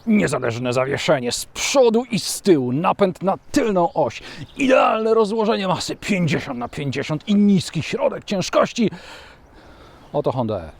Niezależne zawieszenie z przodu i z tyłu, napęd na tylną oś, idealne rozłożenie masy 50/50 i niski środek ciężkości. Oto Honda E.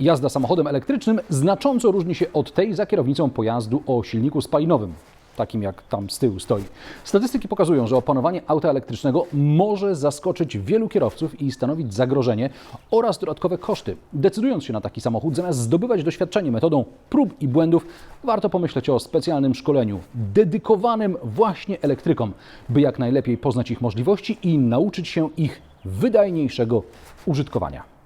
Jazda samochodem elektrycznym znacząco różni się od tej za kierownicą pojazdu o silniku spalinowym, takim jak tam z tyłu stoi. Statystyki pokazują, że opanowanie auta elektrycznego może zaskoczyć wielu kierowców i stanowić zagrożenie oraz dodatkowe koszty. Decydując się na taki samochód, zamiast zdobywać doświadczenie metodą prób i błędów, warto pomyśleć o specjalnym szkoleniu dedykowanym właśnie elektrykom, by jak najlepiej poznać ich możliwości i nauczyć się ich wydajniejszego użytkowania.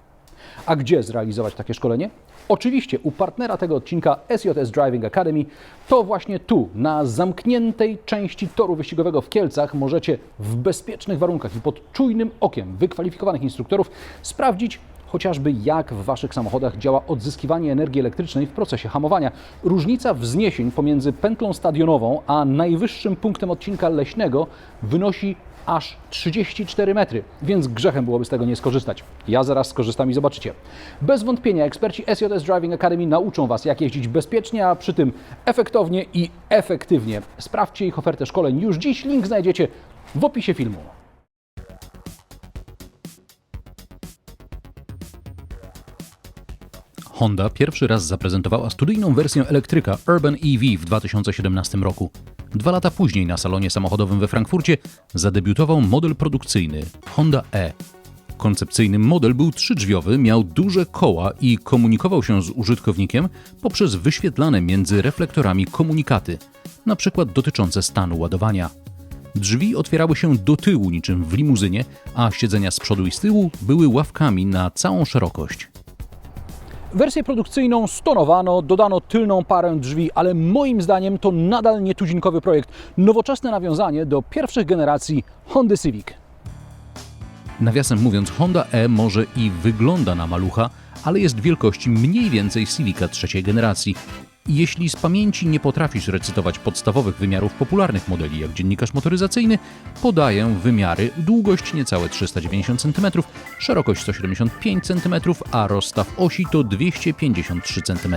A gdzie zrealizować takie szkolenie? Oczywiście u partnera tego odcinka SJS Driving Academy. To właśnie tu, na zamkniętej części toru wyścigowego w Kielcach, możecie w bezpiecznych warunkach i pod czujnym okiem wykwalifikowanych instruktorów sprawdzić chociażby jak w Waszych samochodach działa odzyskiwanie energii elektrycznej w procesie hamowania. Różnica wzniesień pomiędzy pętlą stadionową a najwyższym punktem odcinka leśnego wynosi aż 34 metry, więc grzechem byłoby z tego nie skorzystać. Ja zaraz skorzystam i zobaczycie. Bez wątpienia eksperci SJS Driving Academy nauczą Was, jak jeździć bezpiecznie, a przy tym efektownie i efektywnie. Sprawdźcie ich ofertę szkoleń już dziś, link znajdziecie w opisie filmu. Honda pierwszy raz zaprezentowała studyjną wersję elektryka Urban EV w 2017 roku. 2 lata później na salonie samochodowym we Frankfurcie zadebiutował model produkcyjny Honda E. Koncepcyjny model był trzydrzwiowy, miał duże koła i komunikował się z użytkownikiem poprzez wyświetlane między reflektorami komunikaty, np. dotyczące stanu ładowania. Drzwi otwierały się do tyłu niczym w limuzynie, a siedzenia z przodu i z tyłu były ławkami na całą szerokość. Wersję produkcyjną stonowano, dodano tylną parę drzwi, ale moim zdaniem to nadal nietuzinkowy projekt. Nowoczesne nawiązanie do pierwszych generacji Hondy Civic. Nawiasem mówiąc, Honda E może i wygląda na malucha, ale jest wielkości mniej więcej Civica trzeciej generacji. I jeśli z pamięci nie potrafisz recytować podstawowych wymiarów popularnych modeli jak dziennikarz motoryzacyjny, podaję wymiary: długość niecałe 390 cm, szerokość 175 cm, a rozstaw osi to 253 cm.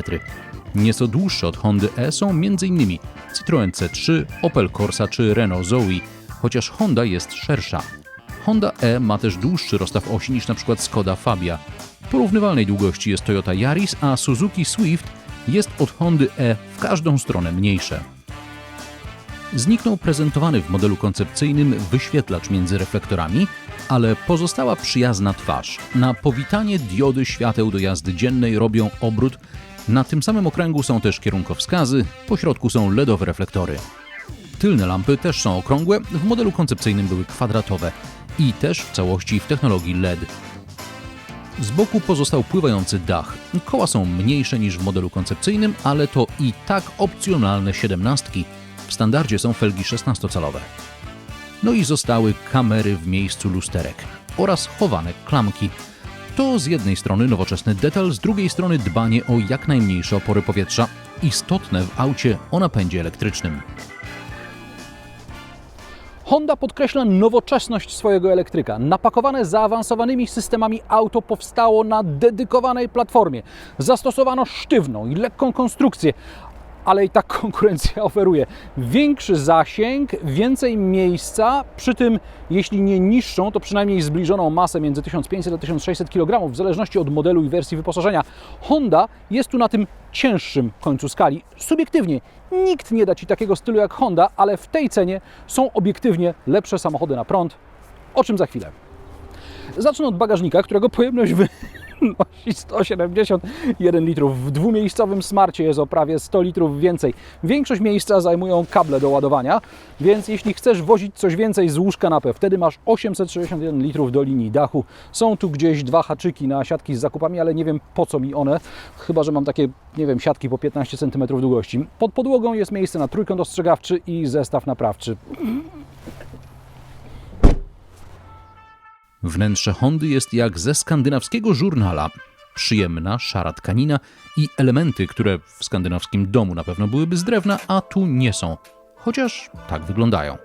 Nieco dłuższe od Hondy E są m.in. Citroën C3, Opel Corsa czy Renault Zoe, chociaż Honda jest szersza. Honda E ma też dłuższy rozstaw osi niż np. Skoda Fabia. Porównywalnej długości jest Toyota Yaris, a Suzuki Swift jest od Hondy E w każdą stronę mniejsze. Zniknął prezentowany w modelu koncepcyjnym wyświetlacz między reflektorami, ale pozostała przyjazna twarz. Na powitanie diody świateł do jazdy dziennej robią obrót. Na tym samym okręgu są też kierunkowskazy, po środku są LEDowe reflektory. Tylne lampy też są okrągłe, w modelu koncepcyjnym były kwadratowe i też w całości w technologii LED. Z boku pozostał pływający dach. Koła są mniejsze niż w modelu koncepcyjnym, ale to i tak opcjonalne 17. W standardzie są felgi 16-calowe. No i zostały kamery w miejscu lusterek oraz chowane klamki. To z jednej strony nowoczesny detal, z drugiej strony dbanie o jak najmniejsze opory powietrza, istotne w aucie o napędzie elektrycznym. Honda podkreśla nowoczesność swojego elektryka. Napakowane zaawansowanymi systemami auto powstało na dedykowanej platformie. Zastosowano sztywną i lekką konstrukcję, ale i tak konkurencja oferuje większy zasięg, więcej miejsca, przy tym jeśli nie niższą, to przynajmniej zbliżoną masę między 1500 a 1600 kg, w zależności od modelu i wersji wyposażenia. Honda jest tu na tym cięższym końcu skali. Subiektywnie nikt nie da Ci takiego stylu jak Honda, ale w tej cenie są obiektywnie lepsze samochody na prąd, o czym za chwilę. Zacznę od bagażnika, którego pojemność wynosi 171 litrów. W dwumiejscowym Smarcie jest o prawie 100 litrów więcej. Większość miejsca zajmują kable do ładowania, więc jeśli chcesz wozić coś więcej z łóżka na P, wtedy masz 861 litrów do linii dachu. Są tu gdzieś 2 haczyki na siatki z zakupami, ale nie wiem po co mi one, chyba że mam takie, nie wiem, siatki po 15 cm długości. Pod podłogą jest miejsce na trójkąt ostrzegawczy i zestaw naprawczy. Wnętrze Hondy jest jak ze skandynawskiego żurnala. przyjemna, szara tkanina i elementy, które w skandynawskim domu na pewno byłyby z drewna, a tu nie są. Chociaż tak wyglądają.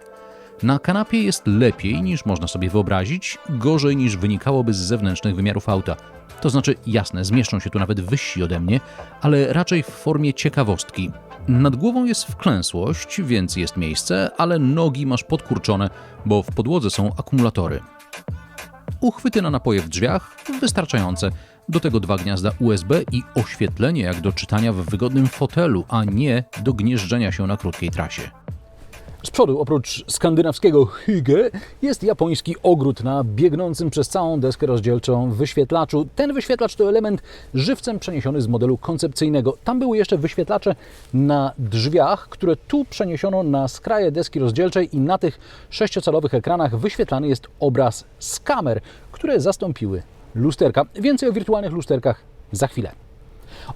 Na kanapie jest lepiej niż można sobie wyobrazić, gorzej niż wynikałoby z zewnętrznych wymiarów auta. To znaczy, jasne, zmieszczą się tu nawet wyżsi ode mnie, ale raczej w formie ciekawostki. Nad głową jest wklęsłość, więc jest miejsce, ale nogi masz podkurczone, bo w podłodze są akumulatory. Uchwyty na napoje w drzwiach wystarczające. Do tego 2 gniazda USB i oświetlenie jak do czytania w wygodnym fotelu, a nie do gnieżdżenia się na krótkiej trasie. Z przodu, oprócz skandynawskiego hygge, jest japoński ogród na biegnącym przez całą deskę rozdzielczą wyświetlaczu. Ten wyświetlacz to element żywcem przeniesiony z modelu koncepcyjnego. Tam były jeszcze wyświetlacze na drzwiach, które tu przeniesiono na skraje deski rozdzielczej i na tych 6-calowych ekranach wyświetlany jest obraz z kamer, które zastąpiły lusterka. Więcej o wirtualnych lusterkach za chwilę.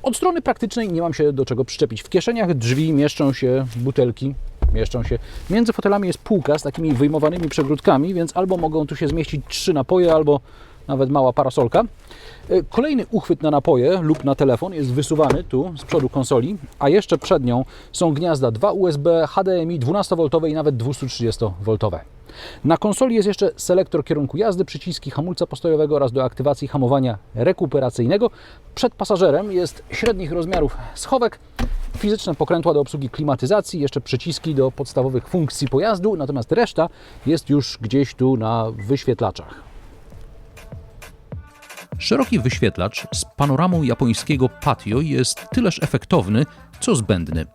Od strony praktycznej nie mam się do czego przyczepić. W kieszeniach drzwi mieszczą się butelki, Między fotelami jest półka z takimi wyjmowanymi przegródkami, więc albo mogą tu się zmieścić 3 napoje, albo nawet mała parasolka. Kolejny uchwyt na napoje lub na telefon jest wysuwany tu z przodu konsoli, a jeszcze przed nią są gniazda 2 USB, HDMI 12V i nawet 230V. Na konsoli jest jeszcze selektor kierunku jazdy, przyciski hamulca postojowego oraz do aktywacji hamowania rekuperacyjnego. Przed pasażerem jest średnich rozmiarów schowek, fizyczne pokrętła do obsługi klimatyzacji, jeszcze przyciski do podstawowych funkcji pojazdu, natomiast reszta jest już gdzieś tu na wyświetlaczach. Szeroki wyświetlacz z panoramą japońskiego patio jest tyleż efektowny, co zbędny.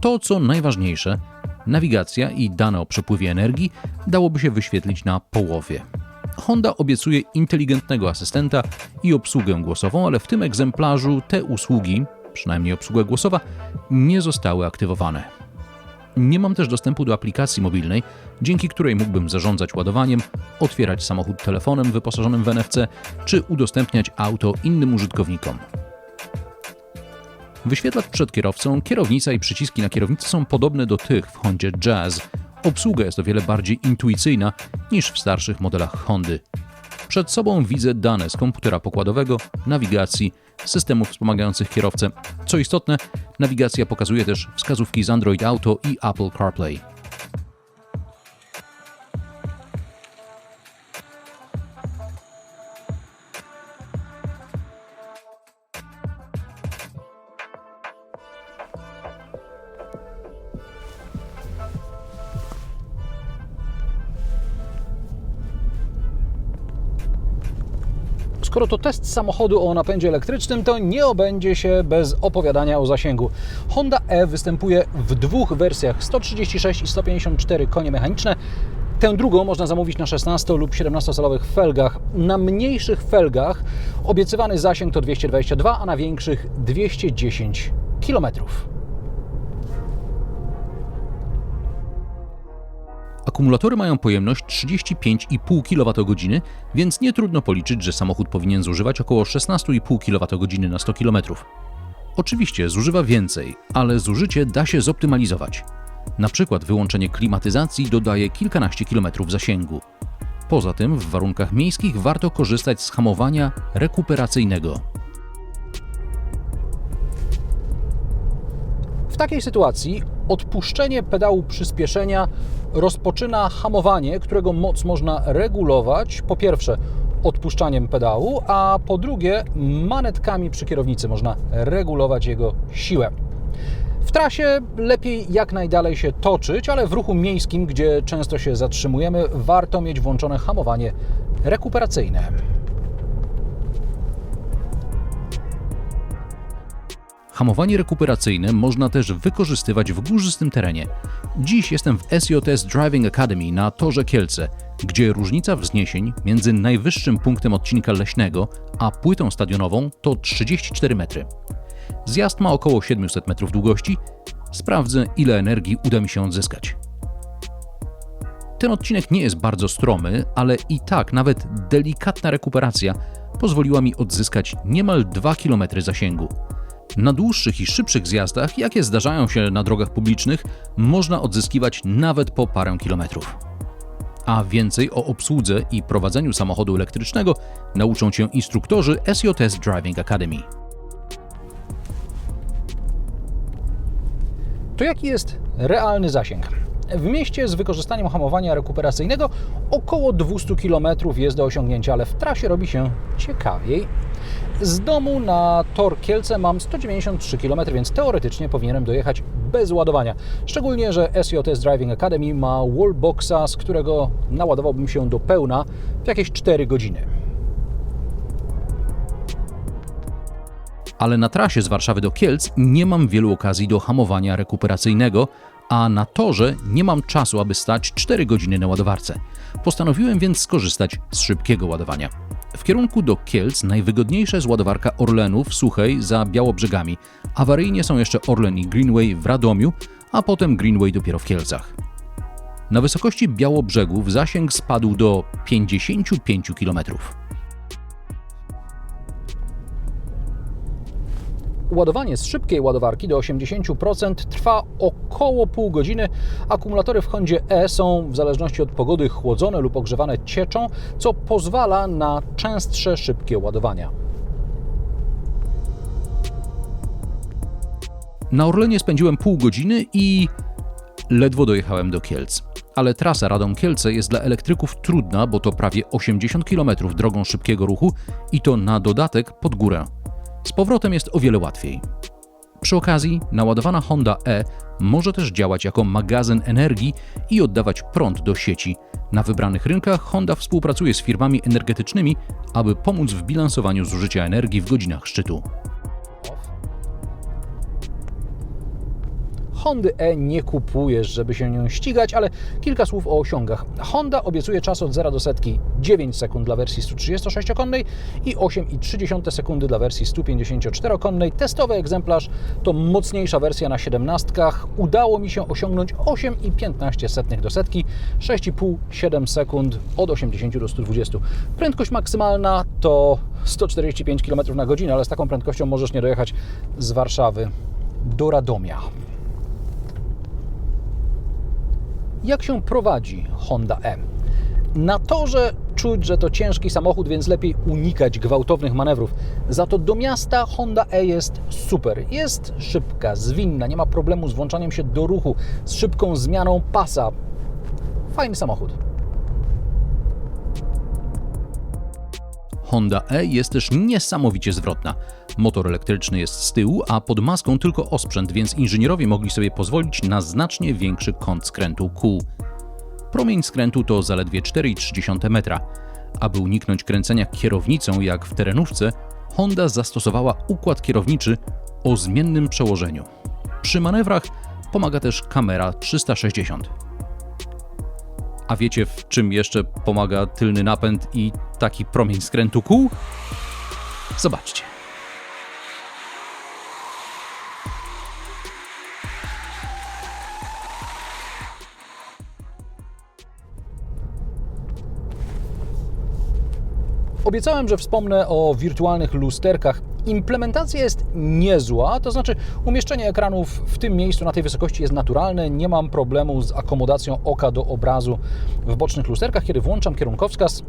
To, co najważniejsze, nawigacja i dane o przepływie energii dałoby się wyświetlić na połowie. Honda obiecuje inteligentnego asystenta i obsługę głosową, ale w tym egzemplarzu te usługi, przynajmniej obsługa głosowa, nie zostały aktywowane. Nie mam też dostępu do aplikacji mobilnej, dzięki której mógłbym zarządzać ładowaniem, otwierać samochód telefonem wyposażonym w NFC, czy udostępniać auto innym użytkownikom. Wyświetlacz przed kierowcą, kierownica i przyciski na kierownicy są podobne do tych w Hondzie Jazz. Obsługa jest o wiele bardziej intuicyjna niż w starszych modelach Hondy. Przed sobą widzę dane z komputera pokładowego, nawigacji, systemów wspomagających kierowcę. Co istotne, nawigacja pokazuje też wskazówki z Android Auto i Apple CarPlay. Skoro to test samochodu o napędzie elektrycznym, to nie obędzie się bez opowiadania o zasięgu. Honda E występuje w 2 wersjach, 136 i 154 konie mechaniczne. Tę drugą można zamówić na 16 lub 17-calowych felgach. Na mniejszych felgach obiecywany zasięg to 222, a na większych 210 km. Akumulatory mają pojemność 35,5 kWh, więc nie trudno policzyć, że samochód powinien zużywać około 16,5 kWh na 100 km. Oczywiście zużywa więcej, ale zużycie da się zoptymalizować. Na przykład wyłączenie klimatyzacji dodaje kilkanaście kilometrów zasięgu. Poza tym w warunkach miejskich warto korzystać z hamowania rekuperacyjnego. W takiej sytuacji odpuszczenie pedału przyspieszenia rozpoczyna hamowanie, którego moc można regulować, po pierwsze odpuszczaniem pedału, a po drugie manetkami przy kierownicy można regulować jego siłę. W trasie lepiej jak najdalej się toczyć, ale w ruchu miejskim, gdzie często się zatrzymujemy, warto mieć włączone hamowanie rekuperacyjne. Hamowanie rekuperacyjne można też wykorzystywać w górzystym terenie. Dziś jestem w SJS Driving Academy na torze Kielce, gdzie różnica wzniesień między najwyższym punktem odcinka leśnego a płytą stadionową to 34 metry. Zjazd ma około 700 metrów długości. Sprawdzę, ile energii uda mi się odzyskać. Ten odcinek nie jest bardzo stromy, ale i tak nawet delikatna rekuperacja pozwoliła mi odzyskać niemal 2 km zasięgu. Na dłuższych i szybszych zjazdach, jakie zdarzają się na drogach publicznych, można odzyskiwać nawet po parę kilometrów. A więcej o obsłudze i prowadzeniu samochodu elektrycznego nauczą Cię instruktorzy SJS Driving Academy. To jaki jest realny zasięg? W mieście z wykorzystaniem hamowania rekuperacyjnego około 200 km jest do osiągnięcia, ale w trasie robi się ciekawiej. Z domu na tor Kielce mam 193 km, więc teoretycznie powinienem dojechać bez ładowania. Szczególnie, że SJS Driving Academy ma wallboxa, z którego naładowałbym się do pełna w jakieś 4 godziny. Ale na trasie z Warszawy do Kielc nie mam wielu okazji do hamowania rekuperacyjnego, a na torze nie mam czasu, aby stać 4 godziny na ładowarce. Postanowiłem więc skorzystać z szybkiego ładowania. W kierunku do Kielc najwygodniejsza jest ładowarka Orlenu w Suchej za Białobrzegami. Awaryjnie są jeszcze Orlen i Greenway w Radomiu, a potem Greenway dopiero w Kielcach. Na wysokości Białobrzegów zasięg spadł do 55 km. Ładowanie z szybkiej ładowarki do 80% trwa około pół godziny. Akumulatory w Hondzie E są w zależności od pogody chłodzone lub ogrzewane cieczą, co pozwala na częstsze szybkie ładowania. Na Orlenie spędziłem pół godziny i ledwo dojechałem do Kielc. Ale trasa Radom-Kielce jest dla elektryków trudna, bo to prawie 80 km drogą szybkiego ruchu i to na dodatek pod górę. Z powrotem jest o wiele łatwiej. Przy okazji naładowana Honda E może też działać jako magazyn energii i oddawać prąd do sieci. Na wybranych rynkach Honda współpracuje z firmami energetycznymi, aby pomóc w bilansowaniu zużycia energii w godzinach szczytu. Hondy E nie kupujesz, żeby się nią ścigać, ale kilka słów o osiągach. Honda obiecuje czas od 0 do setki 9 sekund dla wersji 136-konnej i 8,3 sekundy dla wersji 154-konnej. Testowy egzemplarz to mocniejsza wersja na 17. Udało mi się osiągnąć 8,15 do setki, 6,5-7 sekund od 80 do 120. Prędkość maksymalna to 145 km na godzinę, ale z taką prędkością możesz nie dojechać z Warszawy do Radomia. Jak się prowadzi Honda E? Na torze czuć, że to ciężki samochód, więc lepiej unikać gwałtownych manewrów. Za to do miasta Honda E jest super. Jest szybka, zwinna, nie ma problemu z włączaniem się do ruchu, z szybką zmianą pasa. Fajny samochód. Honda E jest też niesamowicie zwrotna. Motor elektryczny jest z tyłu, a pod maską tylko osprzęt, więc inżynierowie mogli sobie pozwolić na znacznie większy kąt skrętu kół. Promień skrętu to zaledwie 4,3 metra. Aby uniknąć kręcenia kierownicą jak w terenówce, Honda zastosowała układ kierowniczy o zmiennym przełożeniu. Przy manewrach pomaga też kamera 360. A wiecie, w czym jeszcze pomaga tylny napęd i taki promień skrętu kół? Zobaczcie. Obiecałem, że wspomnę o wirtualnych lusterkach. Implementacja jest niezła, to znaczy umieszczenie ekranów w tym miejscu na tej wysokości jest naturalne. Nie mam problemu z akomodacją oka do obrazu w bocznych lusterkach. Kiedy włączam kierunkowskaz,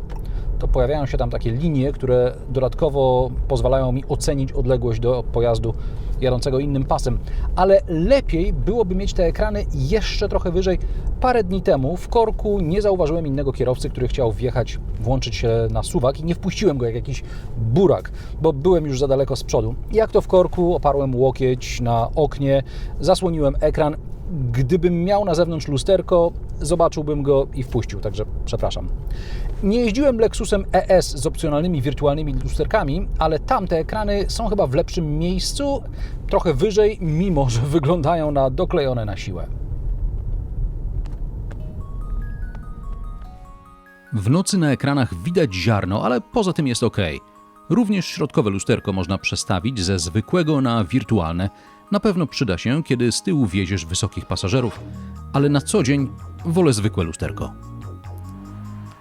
to pojawiają się tam takie linie, które dodatkowo pozwalają mi ocenić odległość do pojazdu jadącego innym pasem. Ale lepiej byłoby mieć te ekrany jeszcze trochę wyżej. Parę dni temu w korku nie zauważyłem innego kierowcy, który chciał wjechać, włączyć się na suwak i nie wpuściłem go jak jakiś burak, bo byłem już za daleko z przodu. Jak to w korku, oparłem łokieć na oknie, zasłoniłem ekran. Gdybym miał na zewnątrz lusterko, zobaczyłbym go i wpuścił, także przepraszam. Nie jeździłem Lexusem ES z opcjonalnymi wirtualnymi lusterkami, ale tamte ekrany są chyba w lepszym miejscu, trochę wyżej, mimo że wyglądają na doklejone na siłę. W nocy na ekranach widać ziarno, ale poza tym jest ok. Również środkowe lusterko można przestawić ze zwykłego na wirtualne. Na pewno przyda się, kiedy z tyłu wieziesz wysokich pasażerów, ale na co dzień wolę zwykłe lusterko.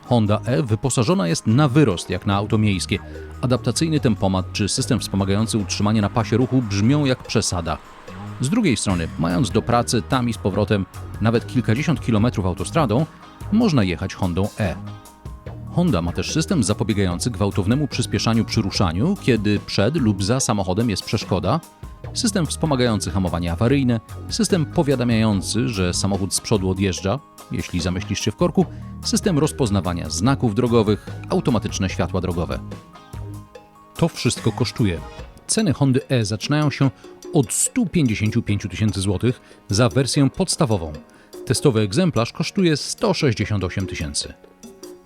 Honda E wyposażona jest na wyrost, jak na auto miejskie. Adaptacyjny tempomat czy system wspomagający utrzymanie na pasie ruchu brzmią jak przesada. Z drugiej strony, mając do pracy tam i z powrotem nawet kilkadziesiąt kilometrów autostradą, można jechać Hondą E. Honda ma też system zapobiegający gwałtownemu przyspieszaniu przy ruszaniu, kiedy przed lub za samochodem jest przeszkoda, system wspomagający hamowanie awaryjne, system powiadamiający, że samochód z przodu odjeżdża, jeśli zamyślisz się w korku, system rozpoznawania znaków drogowych, automatyczne światła drogowe. To wszystko kosztuje. Ceny Hondy E zaczynają się od 155 tysięcy złotych za wersję podstawową. Testowy egzemplarz kosztuje 168 tysięcy.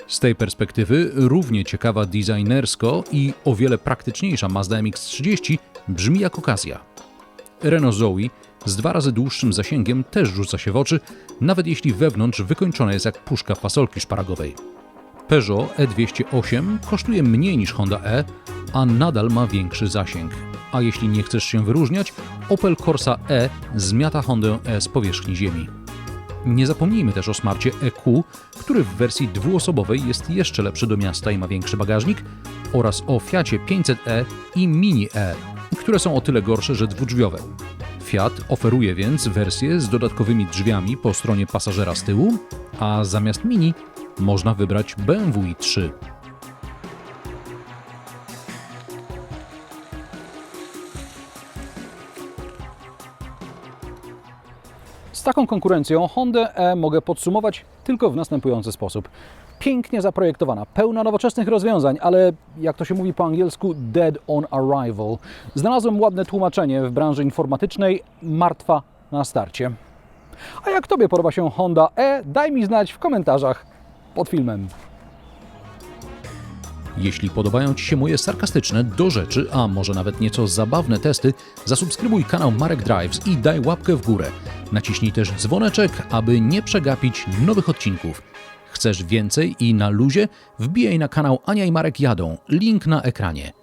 Z tej perspektywy równie ciekawa designersko i o wiele praktyczniejsza Mazda MX-30 brzmi jak okazja. Renault Zoe z 2 razy dłuższym zasięgiem też rzuca się w oczy, nawet jeśli wewnątrz wykończona jest jak puszka fasolki szparagowej. Peugeot E208 kosztuje mniej niż Honda E, a nadal ma większy zasięg. A jeśli nie chcesz się wyróżniać, Opel Corsa E zmiata Hondę E z powierzchni ziemi. Nie zapomnijmy też o smarcie EQ, który w wersji dwuosobowej jest jeszcze lepszy do miasta i ma większy bagażnik, oraz o Fiacie 500e i Mini E, które są o tyle gorsze, że dwudrzwiowe. Fiat oferuje więc wersję z dodatkowymi drzwiami po stronie pasażera z tyłu, a zamiast Mini można wybrać BMW i3. Z taką konkurencją Hondę E mogę podsumować tylko w następujący sposób. Pięknie zaprojektowana, pełna nowoczesnych rozwiązań, ale jak to się mówi po angielsku, dead on arrival. Znalazłem ładne tłumaczenie w branży informatycznej, martwa na starcie. A jak Tobie podoba się Honda E, daj mi znać w komentarzach pod filmem. Jeśli podobają Ci się moje sarkastyczne, do rzeczy, a może nawet nieco zabawne testy, zasubskrybuj kanał Marek Drives i daj łapkę w górę. Naciśnij też dzwoneczek, aby nie przegapić nowych odcinków. Chcesz więcej i na luzie? Wbijaj na kanał Ania i Marek jadą, link na ekranie.